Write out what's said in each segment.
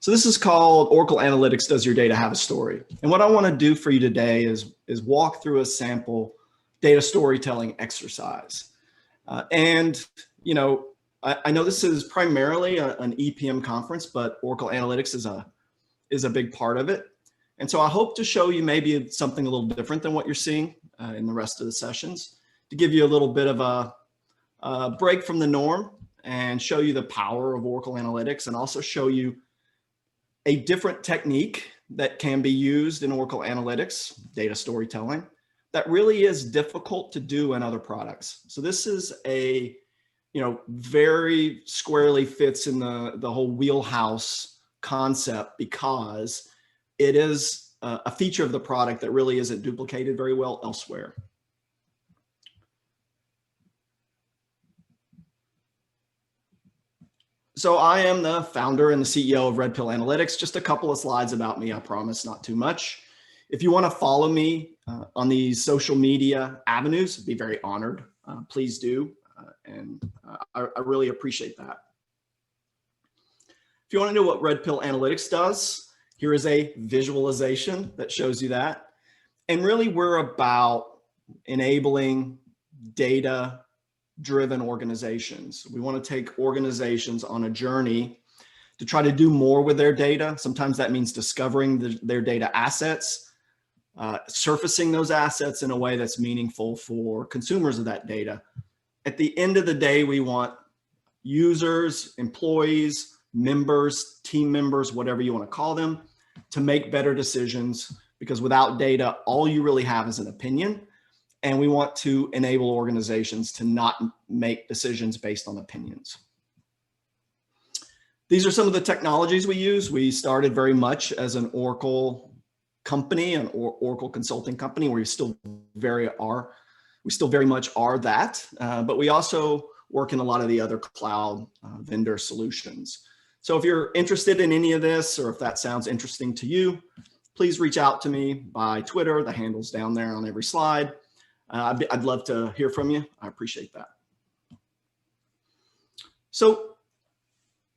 So this is called Oracle Analytics Does Your Data Have a Story? And what I want to do for you today is walk through a sample data storytelling exercise. You know, I know this is primarily an EPM conference, but Oracle Analytics is a big part of it. And so I hope to show you maybe something a little different than what you're seeing in the rest of the sessions, to give you a little bit of a break from the norm and show you the power of Oracle Analytics, and also show you a different technique that can be used in Oracle Analytics, data storytelling, that really is difficult to do in other products. So this is a, you know, very squarely fits in the whole wheelhouse concept, because it is a feature of the product that really isn't duplicated very well elsewhere. So I am the founder and the CEO of Red Pill Analytics. Just a couple of slides about me, I promise, not too much. If you want to follow me on these social media avenues, I'd be very honored. Please do. I really appreciate that. If you want to know what Red Pill Analytics does, here is a visualization that shows you that. And really, we're about enabling data-driven organizations. We want to take organizations on a journey to try to do more with their data. Sometimes that means discovering their data assets, surfacing those assets in a way that's meaningful for consumers of that data. At the end of the day, we want users, employees, members, team members, whatever you want to call them, to make better decisions, because without data, all you really have is an opinion. And we want to enable organizations to not make decisions based on opinions. These are some of the technologies we use. We started very much as an Oracle company, an Oracle consulting company. We still very much are that, but we also work in a lot of the other cloud vendor solutions. So if you're interested in any of this, or if that sounds interesting to you, please reach out to me by Twitter. The handle's down there on every slide. I'd love to hear from you. I appreciate that. So,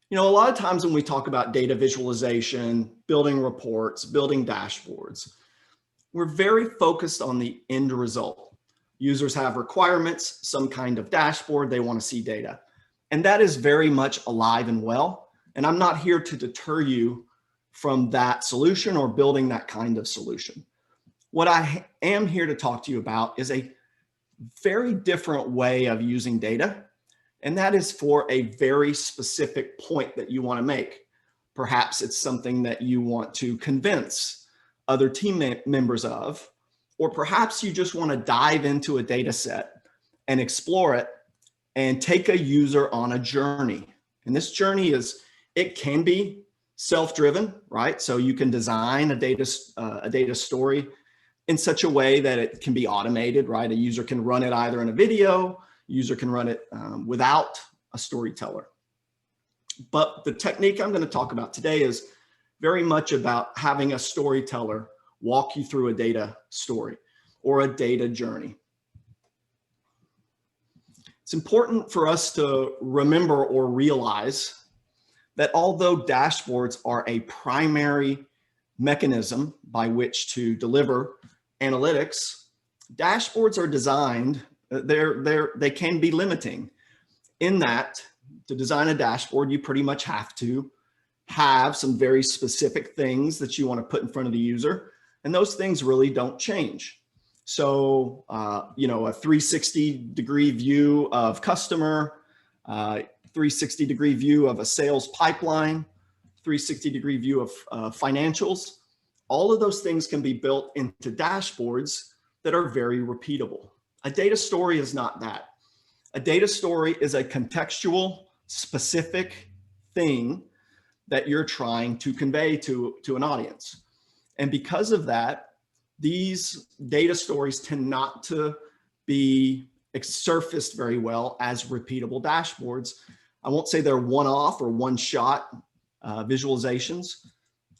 you know, a lot of times when we talk about data visualization, building reports, building dashboards, we're very focused on the end result. Users have requirements, some kind of dashboard, they want to see data. And that is very much alive and well. And I'm not here to deter you from that solution or building that kind of solution. What I am here to talk to you about is a very different way of using data, and that is for a very specific point that you want to make. Perhaps it's something that you want to convince other team members of, or perhaps you just want to dive into a data set and explore it and take a user on a journey. And this journey it can be self-driven, right? So you can design a data story in such a way that it can be automated, right? A user can run it either in a video, user can run it without a storyteller. But the technique I'm going to talk about today is very much about having a storyteller walk you through a data story or a data journey. It's important for us to remember or realize that although dashboards are a primary mechanism by which to deliver analytics, dashboards are designed, they can be limiting in that to design a dashboard, you pretty much have to have some very specific things that you want to put in front of the user. And those things really don't change. So, you know, a 360-degree view of customer, 360-degree view of a sales pipeline, 360-degree view of financials. All of those things can be built into dashboards that are very repeatable. A data story is not that. A data story is a contextual, specific thing that you're trying to convey to an audience. And because of that, these data stories tend not to be surfaced very well as repeatable dashboards. I won't say they're one-off or one-shot visualizations,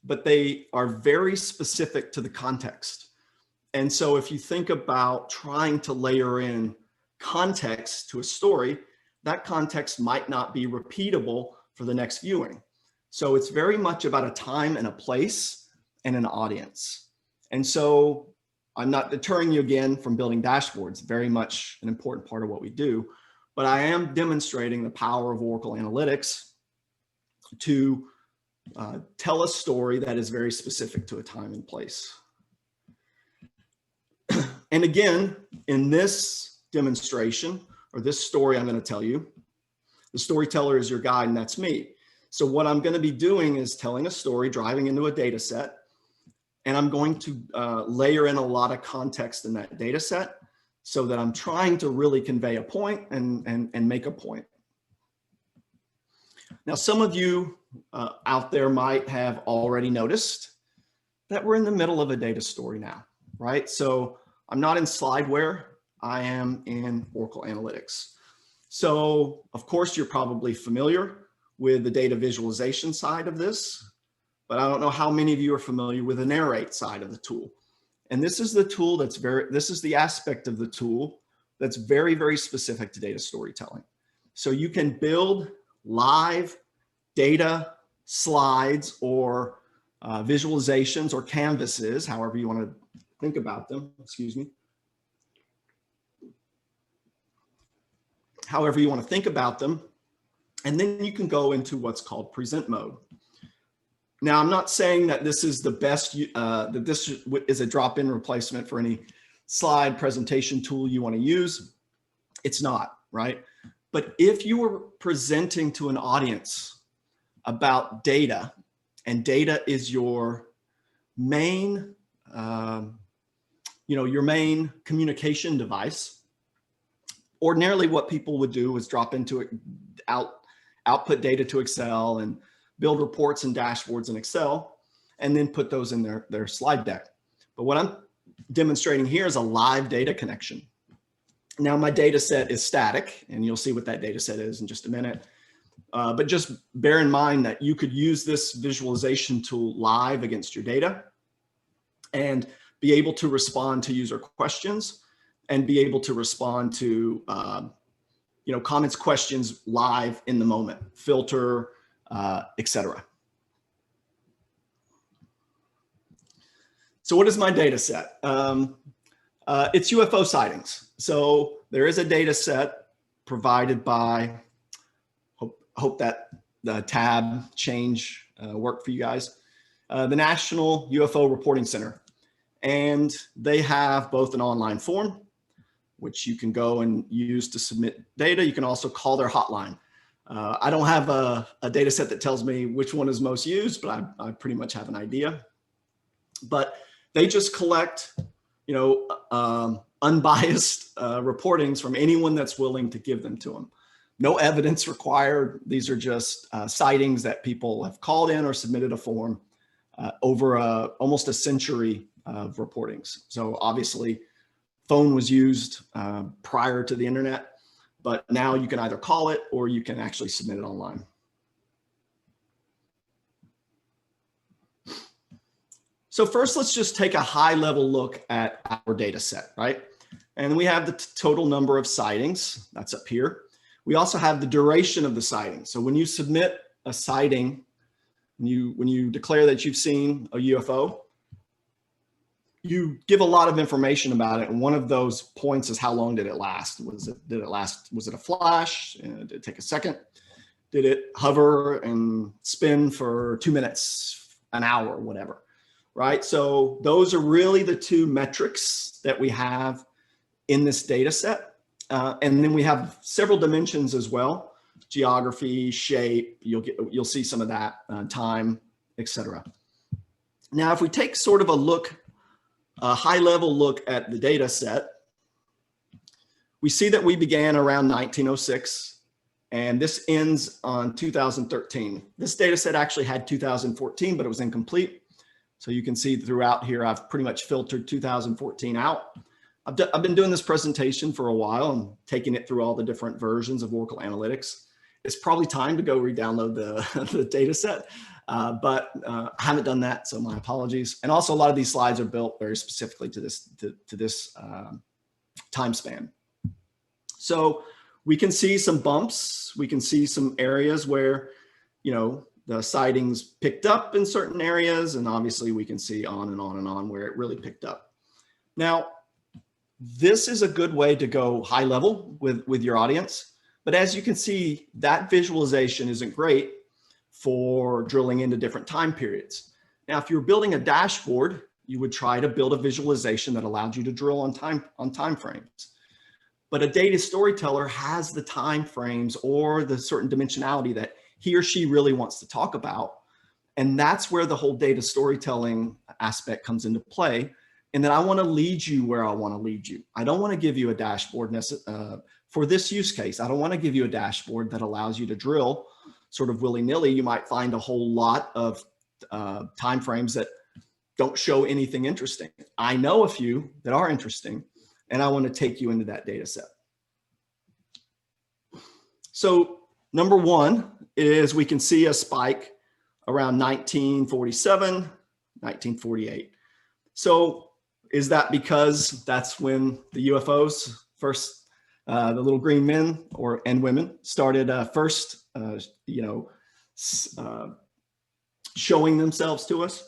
but they are very specific to the context. And so if you think about trying to layer in context to a story, that context might not be repeatable for the next viewing. So it's very much about a time and a place and an audience. And so I'm not deterring you again from building dashboards, very much an important part of what we do, but I am demonstrating the power of Oracle Analytics to tell a story that is very specific to a time and place. And again, in this demonstration, or this story I'm going to tell you, the storyteller is your guide, and that's me. So what I'm going to be doing is telling a story, driving into a data set, and I'm going to layer in a lot of context in that data set so that I'm trying to really convey a point and make a point. Now, some of you out there might have already noticed that we're in the middle of a data story now, right? So I'm not in slideware, I am in Oracle Analytics. So of course, you're probably familiar with the data visualization side of this, but I don't know how many of you are familiar with the narrate side of the tool. And this is the tool that's this is the aspect of the tool that's very, very specific to data storytelling. So you can build live data slides or visualizations or canvases, however you want to think about them, excuse me. However you want to think about them. And then you can go into what's called present mode. Now, I'm not saying that this is the best, that this is a drop-in replacement for any slide presentation tool you want to use. It's not, right? But if you were presenting to an audience about data, and data is your main, your main communication device, ordinarily what people would do is drop into it, output data to Excel and build reports and dashboards in Excel, and then put those in their slide deck. But what I'm demonstrating here is a live data connection. Now my data set is static, and you'll see what that data set is in just a minute. But just bear in mind that you could use this visualization tool live against your data and be able to respond to user questions and be able to respond to comments, questions live in the moment, filter, etc. So what is my data set? It's UFO sightings. So there is a data set provided by, hope that the tab change worked for you guys, the National UFO Reporting Center. And they have both an online form, which you can go and use to submit data. You can also call their hotline. I don't have a data set that tells me which one is most used, but I pretty much have an idea. But they just collect, unbiased reportings from anyone that's willing to give them to them. No evidence required. These are just sightings that people have called in or submitted a form over almost a century of reportings. So obviously, phone was used prior to the internet, but now you can either call it or you can actually submit it online. So first, let's just take a high level look at our data set, right? And we have the total number of sightings, that's up here. We also have the duration of the sighting. So when you submit a sighting, when you declare that you've seen a UFO, you give a lot of information about it. And one of those points is how long did it last? Was it a flash? Did it take a second? Did it hover and spin for 2 minutes, an hour, whatever, right? So those are really the two metrics that we have in this data set. And then we have several dimensions as well: geography, shape, you'll see some of that, time, etc. Now, if we take sort of a high level look at the data set, we see that we began around 1906, and this ends on 2013. This data set actually had 2014, but it was incomplete. So you can see throughout here, I've pretty much filtered 2014 out. I've been doing this presentation for a while and taking it through all the different versions of Oracle Analytics. It's probably time to go re-download the data set, but I haven't done that, so my apologies. And also, a lot of these slides are built very specifically to this time span. So we can see some bumps. We can see some areas where, the sightings picked up in certain areas, and obviously we can see on and on and on where it really picked up. Now, this is a good way to go high level with your audience, but as you can see, that visualization isn't great for drilling into different time periods. Now, if you're building a dashboard, you would try to build a visualization that allowed you to drill on time frames. But a data storyteller has the time frames or the certain dimensionality that he or she really wants to talk about. And that's where the whole data storytelling aspect comes into play. And then I want to lead you where I want to lead you. I don't want to give you a dashboard for this use case. I don't want to give you a dashboard that allows you to drill sort of willy-nilly. You might find a whole lot of timeframes that don't show anything interesting. I know a few that are interesting, and I want to take you into that data set. So number one is we can see a spike around 1947, 1948. So is that because that's when the UFOs first, the little green men and women started first, showing themselves to us?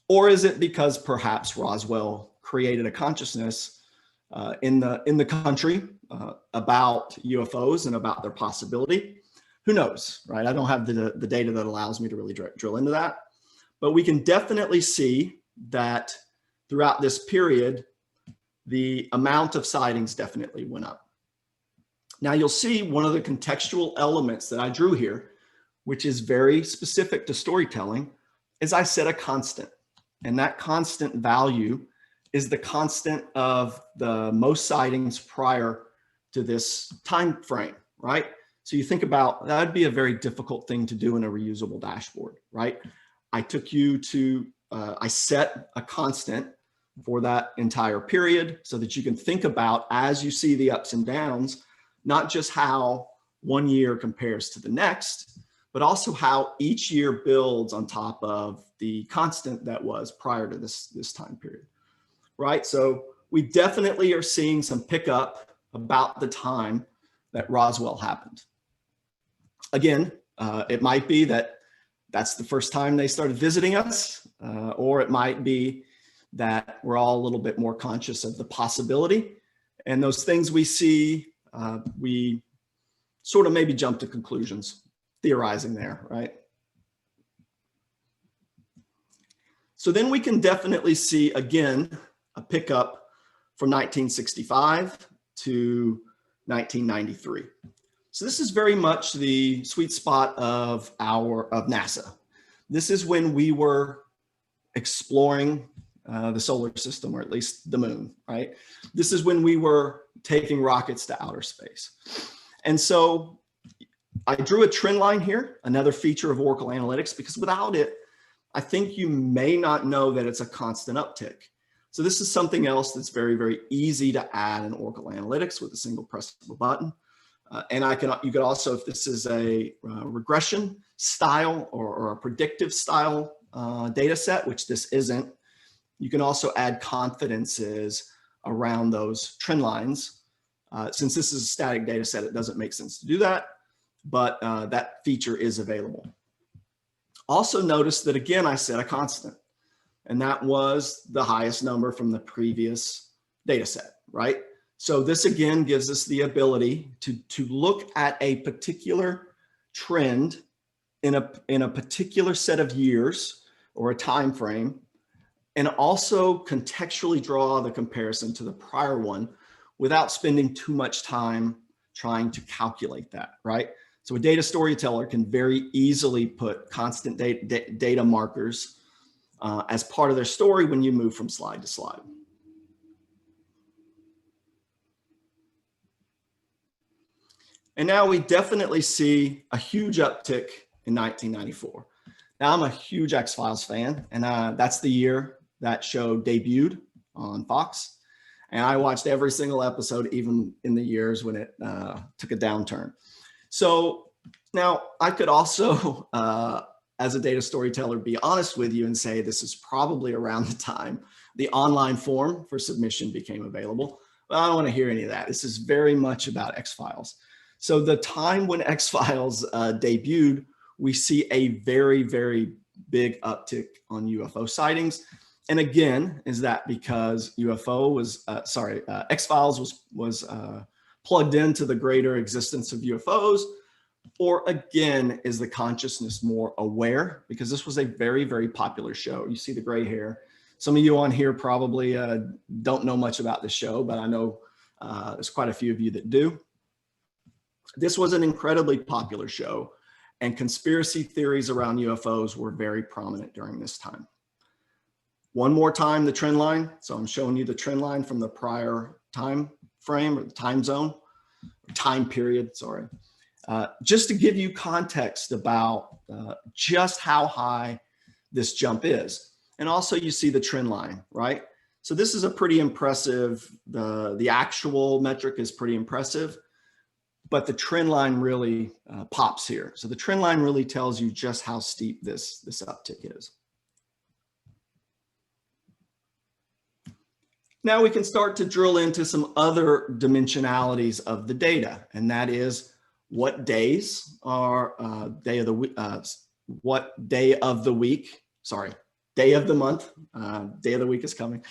Or is it because perhaps Roswell created a consciousness in the country about UFOs and about their possibility? Who knows, right? I don't have the data that allows me to really drill into that, but we can definitely see that throughout this period, the amount of sightings definitely went up. Now you'll see one of the contextual elements that I drew here, which is very specific to storytelling, is I set a constant. And that constant value is the constant of the most sightings prior to this time frame, right? So you think about, that'd be a very difficult thing to do in a reusable dashboard, right? I took you to, I set a constant for that entire period so that you can think about, as you see the ups and downs, not just how one year compares to the next, but also how each year builds on top of the constant that was prior to this time period, right? So we definitely are seeing some pickup about the time that Roswell happened. Again, it might be that that's the first time they started visiting us, or it might be that we're all a little bit more conscious of the possibility. And those things we see, we sort of maybe jump to conclusions, theorizing there, right? So then we can definitely see, again, a pickup from 1965 to 1993. So this is very much the sweet spot of NASA. This is when we were exploring the solar system, or at least the moon, right? This is when we were taking rockets to outer space. And so I drew a trend line here, another feature of Oracle Analytics, because without it, I think you may not know that it's a constant uptick. So this is something else that's very, very easy to add in Oracle Analytics with a single press of a button. And you could also, if this is a regression style or a predictive style data set, which this isn't, you can also add confidences around those trend lines. Since this is a static data set, it doesn't make sense to do that, but that feature is available. Also notice that, again, I set a constant, and that was the highest number from the previous data set, right? So this, again, gives us the ability to look at a particular trend in a particular set of years or a time frame, and also contextually draw the comparison to the prior one without spending too much time trying to calculate that, right? So a data storyteller can very easily put constant data markers as part of their story when you move from slide to slide. And now we definitely see a huge uptick in 1994. Now I'm a huge XFiles fan, and that's the year that show debuted on Fox. And I watched every single episode, even in the years when it took a downturn. So now I could also, as a data storyteller, be honest with you and say this is probably around the time the online form for submission became available. But I don't want to hear any of that. This is very much about XFiles. So the time when XFiles debuted we see a very, very big uptick on UFO sightings. And again, is that because XFiles was plugged into the greater existence of UFOs? Or again, is the consciousness more aware? Because this was a very, very popular show. You see the gray hair. Some of you on here probably don't know much about the show, but I know there's quite a few of you that do. This was an incredibly popular show, and conspiracy theories around UFOs were very prominent during this time. One more time, the trend line. So I'm showing you the trend line from the prior time frame or the time zone, time period, sorry. Just to give you context about just how high this jump is. And also you see the trend line, right? So this is a pretty impressive, the actual metric is pretty impressive, but the trend line really pops here. So the trend line really tells you just how steep this uptick is. Now we can start to drill into some other dimensionalities of the data, and that is what days are day of the week, what day of the week, sorry, day of the month, day of the week is coming.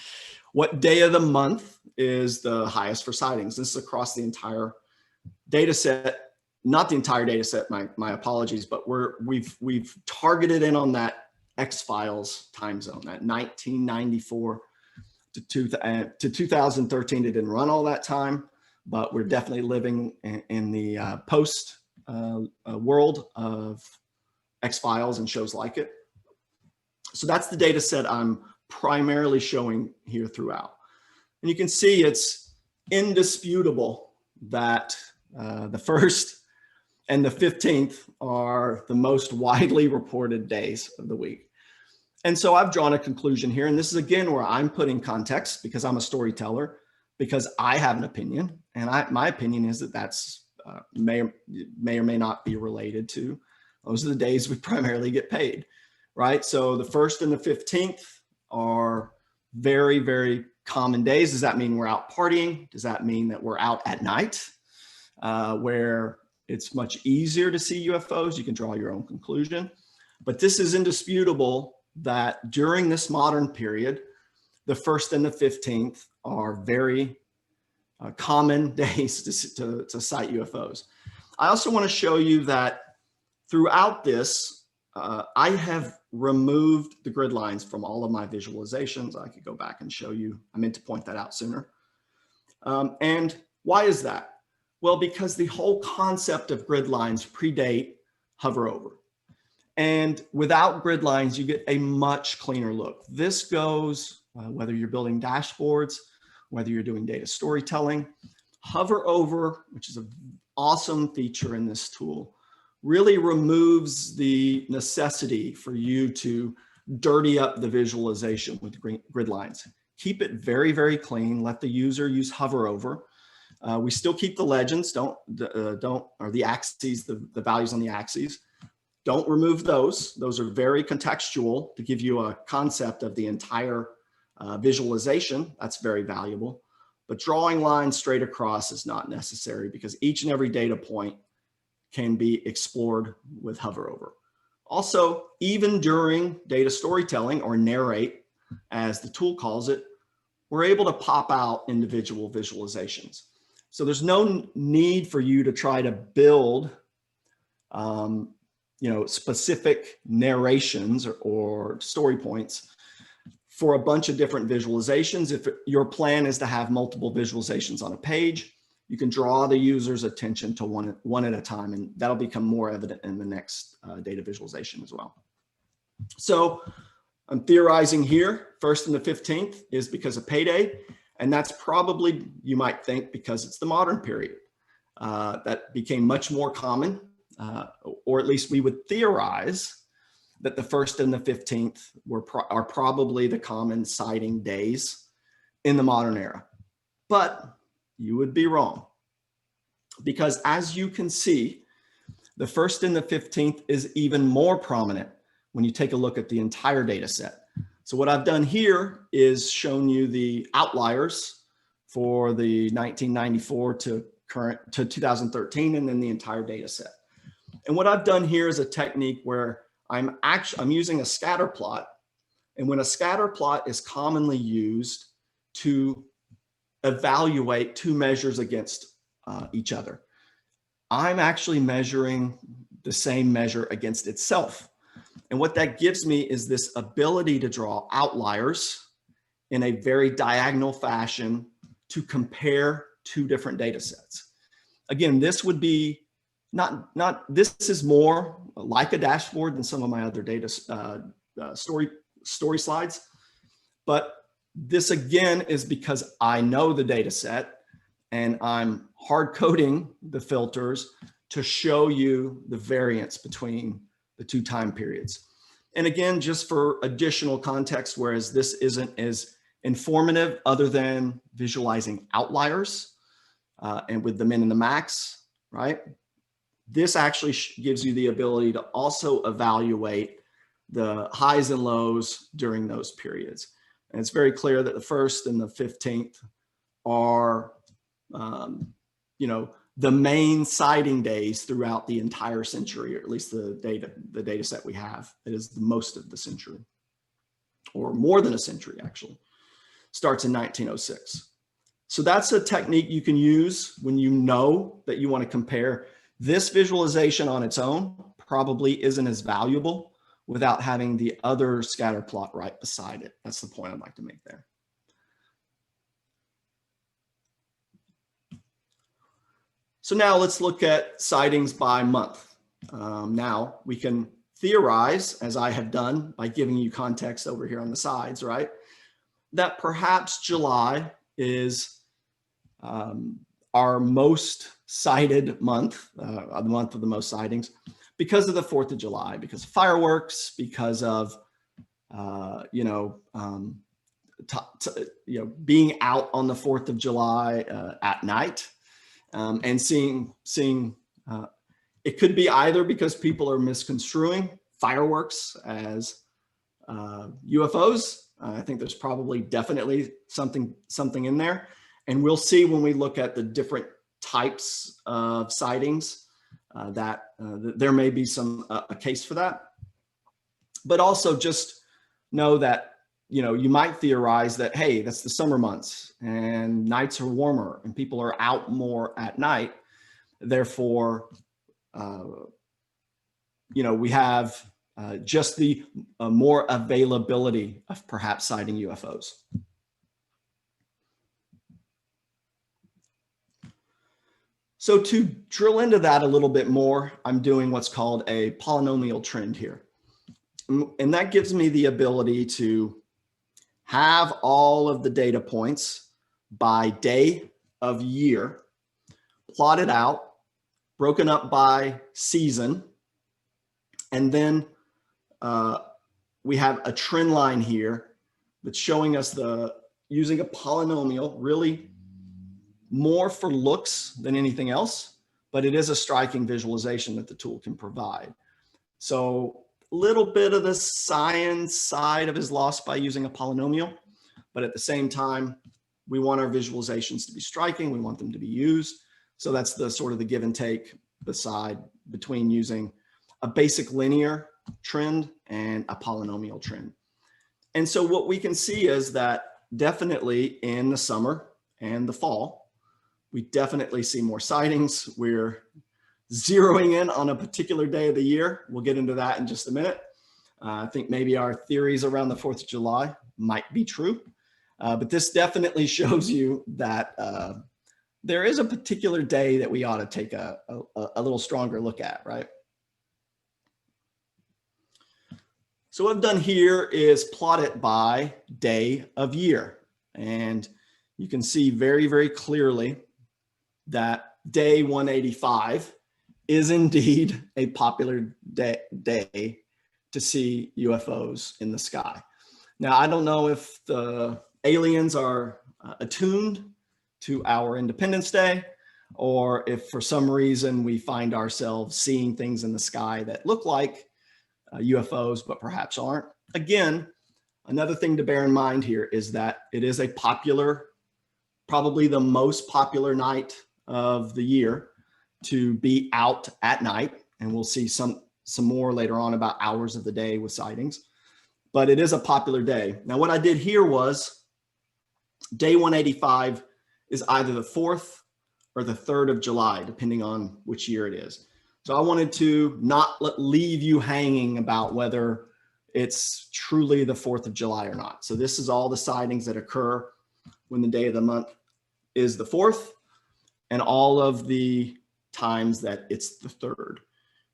What day of the month is the highest for sightings? This is across the entire data set, not the entire data set, my apologies, but we've targeted in on that XFiles time zone, that 1994 to 2013. It didn't run all that time, but we're definitely living in the post world of XFiles and shows like it. So that's the data set I'm primarily showing here throughout. And you can see it's indisputable that the 1st and the 15th are the most widely reported days of the week. And so I've drawn a conclusion here, and this is again where I'm putting context because I'm a storyteller, because I have an opinion, and my opinion is that that's may or may not be related to those are the days we primarily get paid, right? So the 1st and the 15th are very, very common days. Does that mean we're out partying? Does that mean that we're out at night where it's much easier to see UFOs? You can draw your own conclusion, but this is indisputable that during this modern period, the 1st and the 15th are very common days to sight UFOs. I also want to show you that throughout this, I have removed the grid lines from all of my visualizations. I could go back and show you. I meant to point that out sooner. And why is that? Well, because the whole concept of grid lines predate hover over. And without grid lines, you get a much cleaner look. This goes, whether you're building dashboards, whether you're doing data storytelling, hover over, which is an awesome feature in this tool, really removes the necessity for you to dirty up the visualization with grid lines. Keep it very, very clean. Let the user use hover over. We still keep the legends, or the axes, the values on the axes. Don't remove those. Those are very contextual to give you a concept of the entire visualization. That's very valuable. But drawing lines straight across is not necessary because each and every data point can be explored with hover over. Also, even during data storytelling, or narrate, as the tool calls it, we're able to pop out individual visualizations. So there's no need for you to try to build specific narrations or story points for a bunch of different visualizations. If your plan is to have multiple visualizations on a page, you can draw the user's attention to one at a time, and that'll become more evident in the next data visualization as well. So I'm theorizing here, 1st and the 15th is because of payday, and that's probably, you might think, because it's the modern period. That became much more common, or at least we would theorize that the 1st and the 15th are probably the common sighting days in the modern era. But you would be wrong, because as you can see, the 1st and the 15th is even more prominent when you take a look at the entire data set. So what I've done here is shown you the outliers for the 1994 to 2013, and then the entire data set. And what I've done here is a technique where I'm using a scatter plot. And when a scatter plot is commonly used to evaluate two measures against each other, I'm actually measuring the same measure against itself. And what that gives me is this ability to draw outliers in a very diagonal fashion to compare two different data sets. Again, this would be this is more like a dashboard than some of my other data story slides. But this again is because I know the data set and I'm hard coding the filters to show you the variance between the two time periods. And again, just for additional context, whereas this isn't as informative other than visualizing outliers and with the min and the max, right? This actually gives you the ability to also evaluate the highs and lows during those periods. And it's very clear that the 1st and the 15th are, the main sighting days throughout the entire century, or at least the data set we have. It is the most of the century, or more than a century actually. Starts in 1906. So that's a technique you can use when you know that you want to compare. This visualization on its own probably isn't as valuable without having the other scatter plot right beside it. That's the point I'd like to make there. So now let's look at sightings by month. Now we can theorize, as I have done by giving you context over here on the sides, right? That perhaps July is our most cited month, the month of the most sightings, because of the 4th of July, because of fireworks, because of being out on the 4th of July at night. And seeing it could be either because people are misconstruing fireworks as UFOs. I think there's probably definitely something in there. And we'll see when we look at the different types of sightings that there may be a case for that. But also just know that you might theorize that, hey, that's the summer months and nights are warmer and people are out more at night. Therefore, we have just the more availability of perhaps sighting UFOs. So to drill into that a little bit more, I'm doing what's called a polynomial trend here. And that gives me the ability to have all of the data points by day of year, plotted out, broken up by season, and then we have a trend line here that's showing us using a polynomial, really more for looks than anything else, but it is a striking visualization that the tool can provide. So a little bit of the science side of is lost by using a polynomial, but at the same time, we want our visualizations to be striking. We want them to be used. So that's the sort of the give and take between using a basic linear trend and a polynomial trend. And so what we can see is that definitely in the summer and the fall, we definitely see more sightings. We're zeroing in on a particular day of the year. We'll get into that in just a minute. I think maybe our theories around the 4th of July might be true, but this definitely shows you that there is a particular day that we ought to take a little stronger look at, right? So what I've done here is plot it by day of year. And you can see very, very clearly that day 185 is indeed a popular day to see UFOs in the sky. Now, I don't know if the aliens are attuned to our Independence Day, or if for some reason we find ourselves seeing things in the sky that look like UFOs, but perhaps aren't. Again, another thing to bear in mind here is that it is a popular, probably the most popular night of the year to be out at night. and we'll see some more later on about hours of the day with sightings. But it is a popular day. Now, what I did here was day 185 is either the 4th or the 3rd of July, depending on which year it is. So I wanted to not leave you hanging about whether it's truly the 4th of July or not. So this is all the sightings that occur when the day of the month is the 4th, and all of the times that it's the 3rd.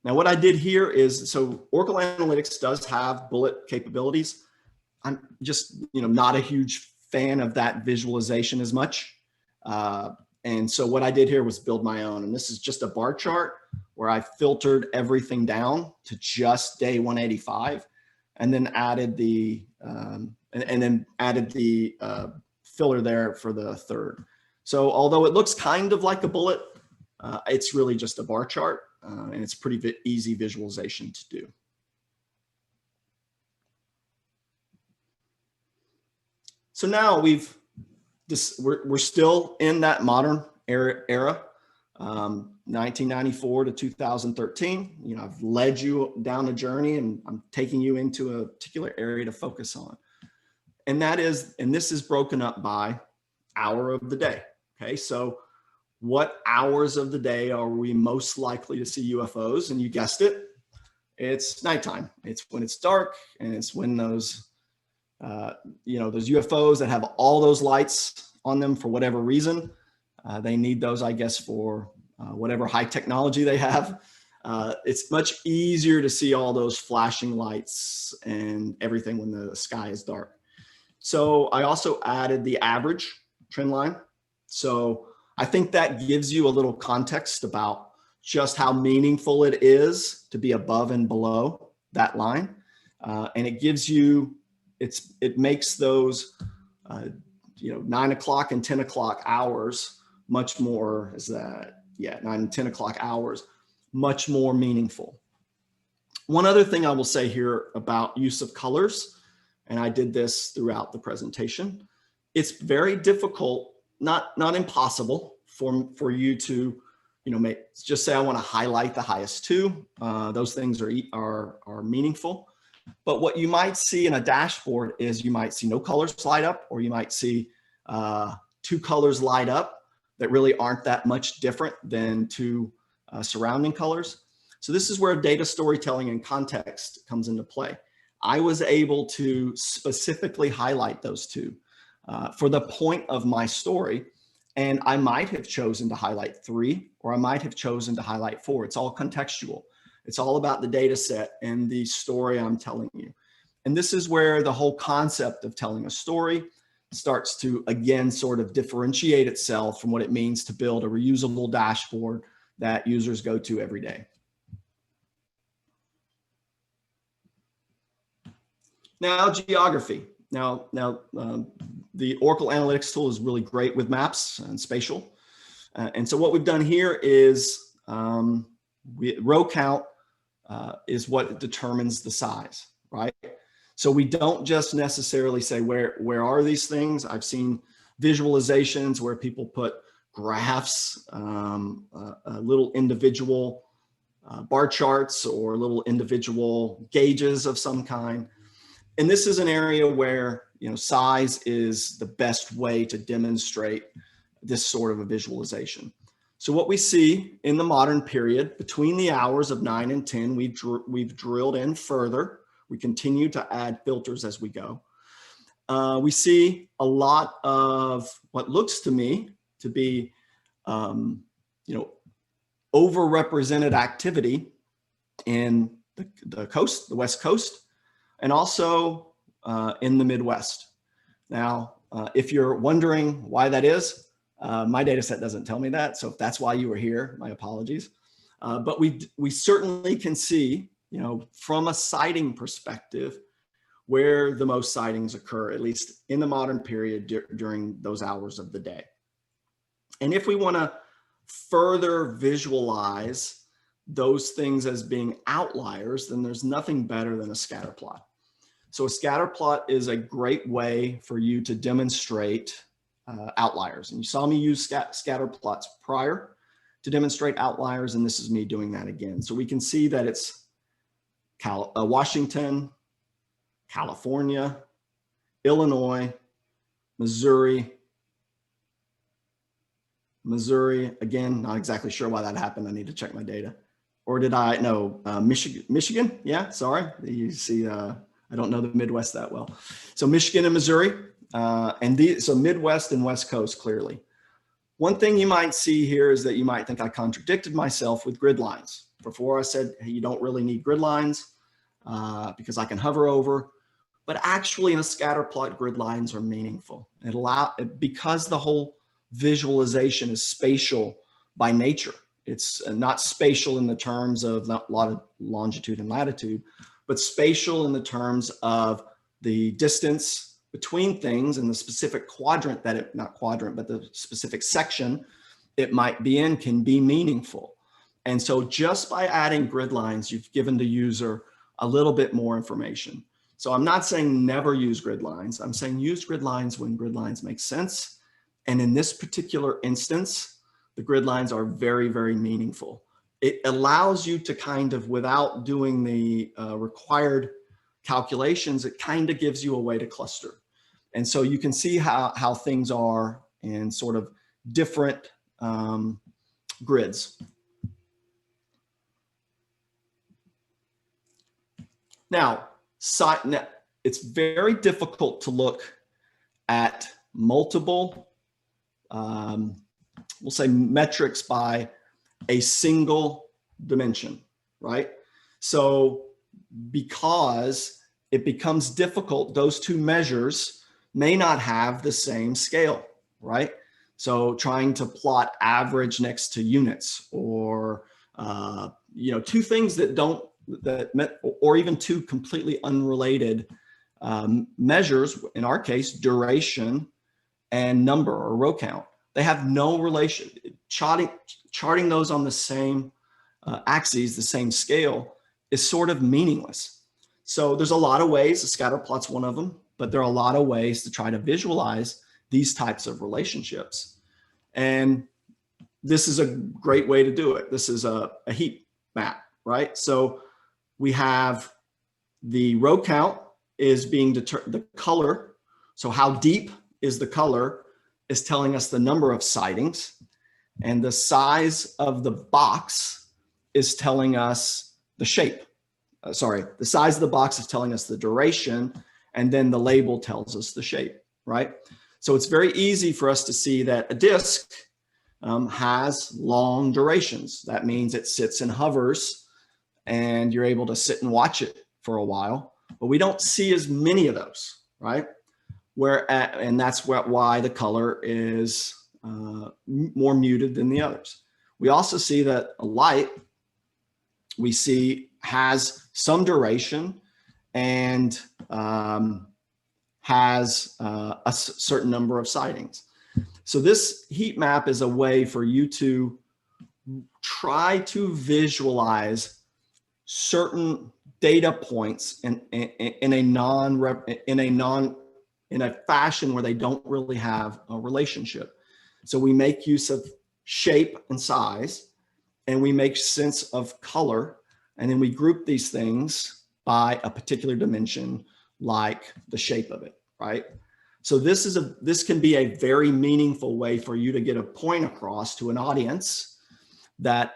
Now, what I did here is, so Oracle Analytics does have bullet capabilities. I'm just, not a huge fan of that visualization as much. And so what I did here was build my own. And this is just a bar chart where I filtered everything down to just day 185, and then added the filler there for the 3rd. So although it looks kind of like a bullet, it's really just a bar chart, and it's pretty easy visualization to do. So now we're still in that modern era, 1994 to 2013. I've led you down a journey, and I'm taking you into a particular area to focus on. And this is broken up by hour of the day. Okay, so what hours of the day are we most likely to see UFOs? And you guessed it, it's nighttime. It's when it's dark, and it's when those those UFOs that have all those lights on them for whatever reason. They need those, I guess, for whatever high technology they have. It's much easier to see all those flashing lights and everything when the sky is dark. So I also added the average trend line. So I think that gives you a little context about just how meaningful it is to be above and below that line. And it gives you, it makes those 9 o'clock and 10 o'clock hours much more, 9 and 10 o'clock hours, much more meaningful. One other thing I will say here about use of colors, and I did this throughout the presentation, it's very difficult, not impossible for you to, just say, I want to highlight the highest two. Those things are meaningful. But what you might see in a dashboard is you might see no colors light up, or you might see 2 colors light up that really aren't that much different than 2 surrounding colors. So this is where data storytelling and context comes into play. I was able to specifically highlight those 2 for the point of my story. And I might have chosen to highlight 3, or I might have chosen to highlight 4. It's all contextual. It's all about the data set and the story I'm telling you. And this is where the whole concept of telling a story starts to, again, sort of differentiate itself from what it means to build a reusable dashboard that users go to every day. Now, geography. Now, the Oracle Analytics tool is really great with maps and spatial. And so what we've done here is row count is what determines the size, right? So we don't just necessarily say, where are these things? I've seen visualizations where people put graphs, little individual bar charts, or little individual gauges of some kind. And this is an area where, size is the best way to demonstrate this sort of a visualization. So what we see in the modern period, between the hours of 9 and 10, we've drilled in further. We continue to add filters as we go. We see a lot of what looks to me to be, overrepresented activity in the coast, the West Coast, and also in the Midwest. Now, if you're wondering why that is, my data set doesn't tell me that. So if that's why you were here, my apologies. But we certainly can see, from a sighting perspective, where the most sightings occur, at least in the modern period during those hours of the day. And if we want to further visualize those things as being outliers, then there's nothing better than a scatter plot. So a scatter plot is a great way for you to demonstrate outliers. And you saw me use scatter plots prior. to demonstrate outliers, and this is me doing that again. So we can see that it's Washington, California, Illinois, Missouri, again, not exactly sure why that happened. I need to check my data. Or did I, no, Michigan, yeah, sorry. You see, I don't know the Midwest that well. So Michigan and Missouri, so Midwest and West Coast, clearly. One thing you might see here is that you might think I contradicted myself with grid lines. Before I said, hey, you don't really need grid lines because I can hover over, but actually in a scatter plot, grid lines are meaningful. Because the whole visualization is spatial by nature. It's not spatial in the terms of longitude and latitude, but spatial in the terms of the distance between things and the specific quadrant that it, not quadrant, but the specific section it might be in can be meaningful. And so just by adding grid lines, you've given the user a little bit more information. So I'm not saying never use grid lines. I'm saying use grid lines when grid lines make sense. And in this particular instance, the grid lines are very, very meaningful. It allows you to kind of, without doing the required calculations, it kind of gives you a way to cluster. And so you can see how things are in sort of different grids. Now, it's very difficult to look at multiple we'll say metrics by a single dimension, right? So because it becomes difficult, those two measures may not have the same scale, right? So trying to plot average next to units, or two things that don't, or even two completely unrelated measures, in our case, duration and number or row count. They have no relation. Charting those on the same axes, the same scale, is sort of meaningless. So there's a lot of ways, a scatter plot's one of them, but there are a lot of ways to try to visualize these types of relationships. And this is a great way to do it. This is a heat map, right? So we have the row count is being determined, the color. So how deep is the color is telling us the number of sightings, and the size of the box is telling us the shape. The size of the box is telling us the duration, and then the label tells us the shape, right? So it's very easy for us to see that a disk has long durations. That means it sits and hovers, and you're able to sit and watch it for a while, but we don't see as many of those, right? And that's why the color is more muted than the others. We also see that a light, we see, has some duration and has a certain number of sightings. So this heat map is a way for you to try to visualize certain data points in a fashion where they don't really have a relationship. So we make use of shape and size, and we make sense of color, and then we group these things by a particular dimension, like the shape of it, right? So this can be a very meaningful way for you to get a point across to an audience that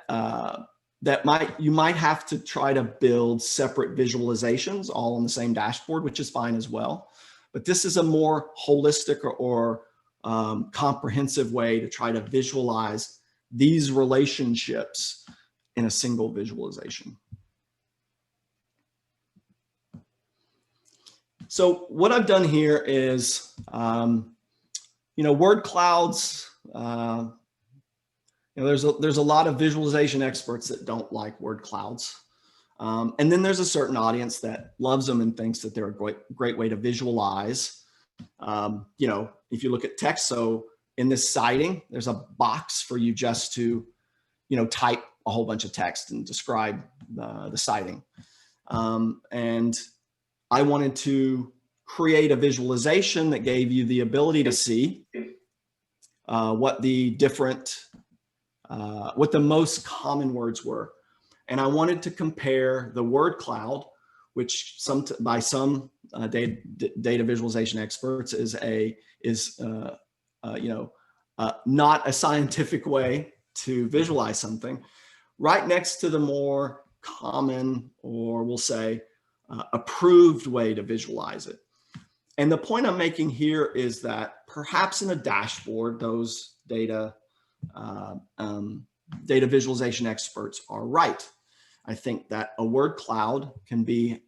you might have to try to build separate visualizations all on the same dashboard, which is fine as well. But this is a more holistic or comprehensive way to try to visualize these relationships in a single visualization. So what I've done here is, word clouds. There's a lot of visualization experts that don't like word clouds. And then there's a certain audience that loves them and thinks that they're a great way to visualize. If you look at text, so in this sighting, there's a box for you just to, type a whole bunch of text and describe the sighting. And I wanted to create a visualization that gave you the ability to see what the different what the most common words were. And I wanted to compare the word cloud, which by some data visualization experts is not a scientific way to visualize something, right next to the more common, or we'll say approved way to visualize it. And the point I'm making here is that perhaps in a dashboard, those data visualization experts are right. I think that a word cloud can be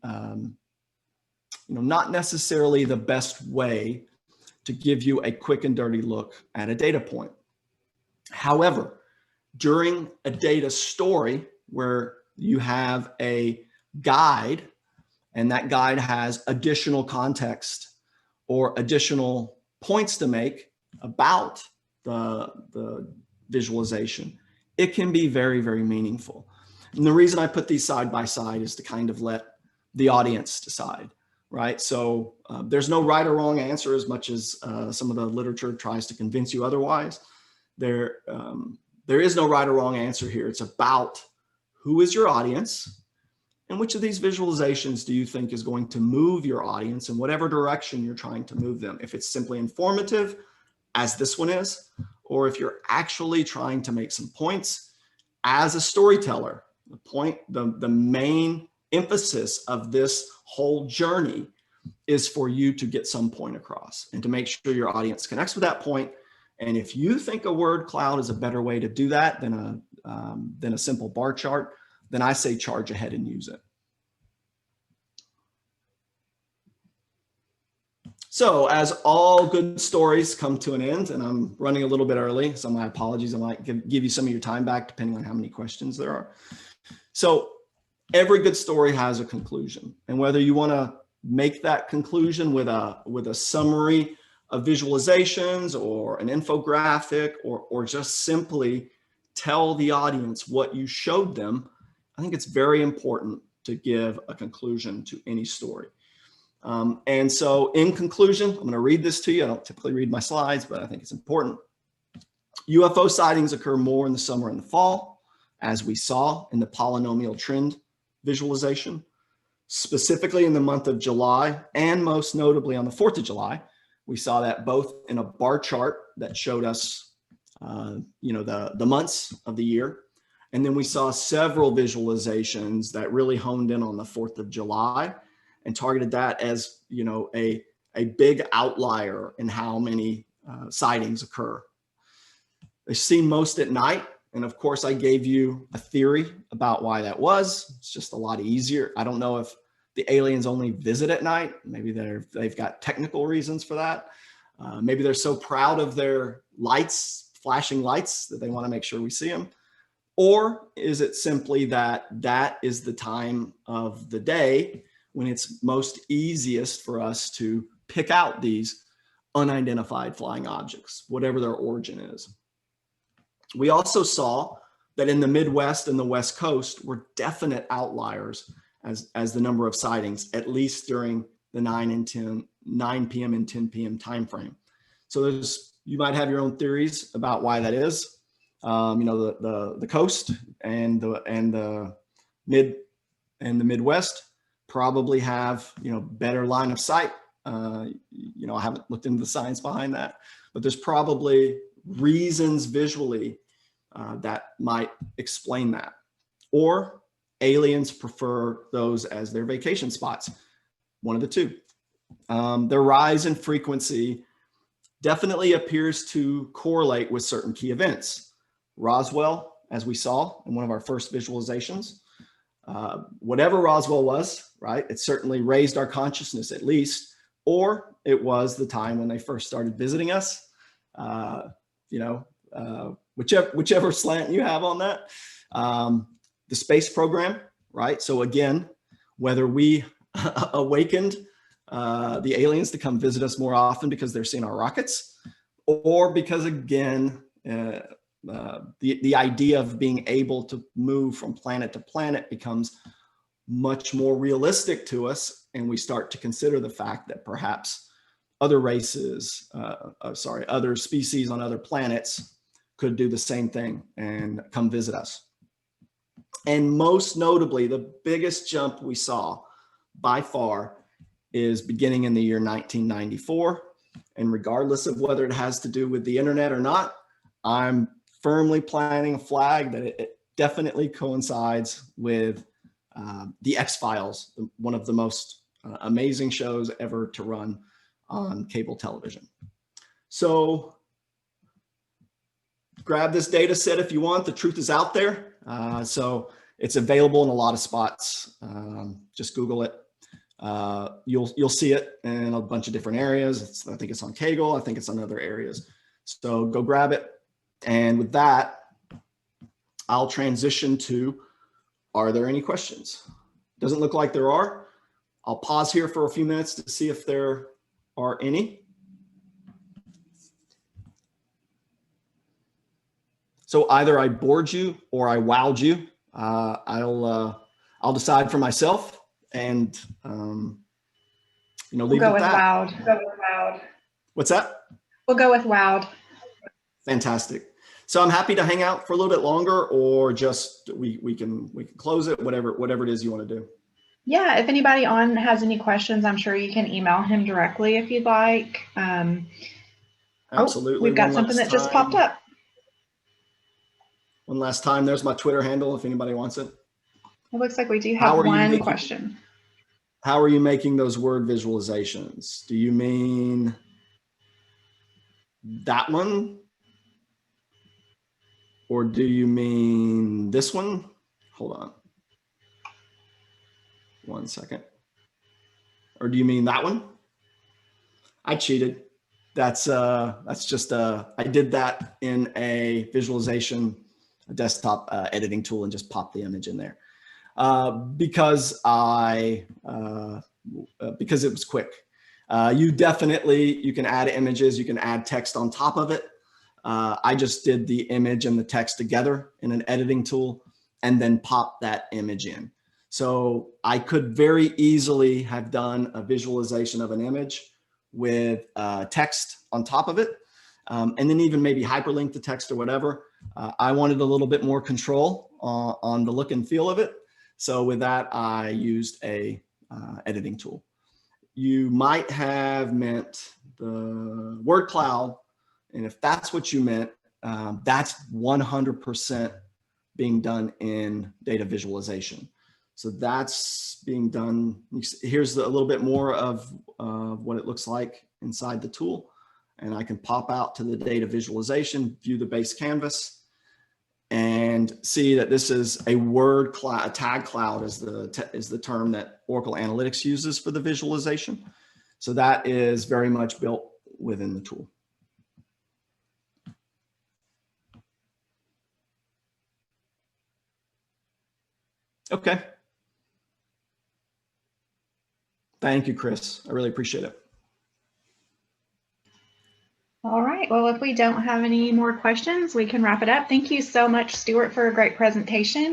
not necessarily the best way to give you a quick and dirty look at a data point. However, during a data story where you have a guide and that guide has additional context or additional points to make about the visualization, it can be very, very meaningful. And the reason I put these side by side is to kind of let the audience decide, right? So there's no right or wrong answer, as much as some of the literature tries to convince you otherwise. There is no right or wrong answer here. It's about who is your audience and which of these visualizations do you think is going to move your audience in whatever direction you're trying to move them. If it's simply informative, as this one is, or if you're actually trying to make some points as a storyteller. The main emphasis of this whole journey is for you to get some point across and to make sure your audience connects with that point. And if you think a word cloud is a better way to do that than a simple bar chart, then I say charge ahead and use it. So as all good stories come to an end, and I'm running a little bit early, so my apologies, I might give you some of your time back depending on how many questions there are. So every good story has a conclusion, and whether you want to make that conclusion with a summary of visualizations or an infographic, or just simply tell the audience what you showed them, I think it's very important to give a conclusion to any story. And so in conclusion, I'm going to read this to you. I don't typically read my slides, but I think it's important. UFO sightings occur more in the summer and the fall, as we saw in the polynomial trend visualization, specifically in the month of July, and most notably on the 4th of July. We saw that both in a bar chart that showed us, the months of the year. And then we saw several visualizations that really honed in on the 4th of July and targeted that as, a big outlier in how many sightings occur. They're seen most at night. And of course, I gave you a theory about why that was. It's just a lot easier. I don't know if the aliens only visit at night. Maybe they've got technical reasons for that. Maybe they're so proud of their lights, flashing lights, that they want to make sure we see them. Or is it simply that is the time of the day when it's most easiest for us to pick out these unidentified flying objects, whatever their origin is? We also saw that in the Midwest and the West Coast were definite outliers as the number of sightings, at least during the 9 p.m. and 10 p.m. timeframe. So you might have your own theories about why that is. The coast and the Midwest probably have better line of sight. I haven't looked into the science behind that, but there's probably reasons visually that might explain that. Or aliens prefer those as their vacation spots. One of the two. Their rise in frequency definitely appears to correlate with certain key events. Roswell, as we saw in one of our first visualizations, whatever Roswell was, right? It certainly raised our consciousness at least, or it was the time when they first started visiting us. Whichever slant you have on that. The space program, right? So again, whether we awakened the aliens to come visit us more often because they're seeing our rockets, or because again, the idea of being able to move from planet to planet becomes much more realistic to us, and we start to consider the fact that perhaps other races, other species on other planets could do the same thing and come visit us. And most notably, the biggest jump we saw by far is beginning in the year 1994. And regardless of whether it has to do with the internet or not, I'm firmly planting a flag that it definitely coincides with the XFiles, one of the most amazing shows ever to run on cable television. So grab this data set if you want. The truth is out there. So it's available in a lot of spots. Just Google it. You'll see it in a bunch of different areas. I think it's on Kaggle. I think it's on other areas. So go grab it. And with that, I'll transition to, are there any questions? Doesn't look like there are. I'll pause here for a few minutes to see if there are any. So either I bored you or I wowed you. I'll decide for myself, and leave we'll go it with at that. wowed. We'll go with wowed. What's that? We'll go with wowed. Fantastic. So I'm happy to hang out for a little bit longer, or just we can close it, whatever it is you want to do. Yeah, if anybody on has any questions, I'm sure you can email him directly if you'd like. Absolutely. Oh, we've got something that just popped up. One last time, there's my Twitter handle if anybody wants it. It looks like we do have one question. How are you making those word visualizations? Do you mean that one? Or do you mean this one? Hold on. One second. Or do you mean that one? I cheated. That's just I did that in a visualization, a desktop editing tool, and just popped the image in there because it was quick. You can add images, you can add text on top of it. I just did the image and the text together in an editing tool and then popped that image in. So I could very easily have done a visualization of an image with text on top of it, and then even maybe hyperlink the text or whatever. I wanted a little bit more control on the look and feel of it. So with that, I used a editing tool. You might have meant the word cloud. And if that's what you meant, that's 100% being done in data visualization. So that's being done. Here's a little bit more of what it looks like inside the tool. And I can pop out to the data visualization, view the base canvas, and see that this is a word cloud. A tag cloud is the term that Oracle Analytics uses for the visualization. So that is very much built within the tool. Okay. Thank you, Chris. I really appreciate it. All right. Well, if we don't have any more questions, we can wrap it up. Thank you so much, Stewart, for a great presentation.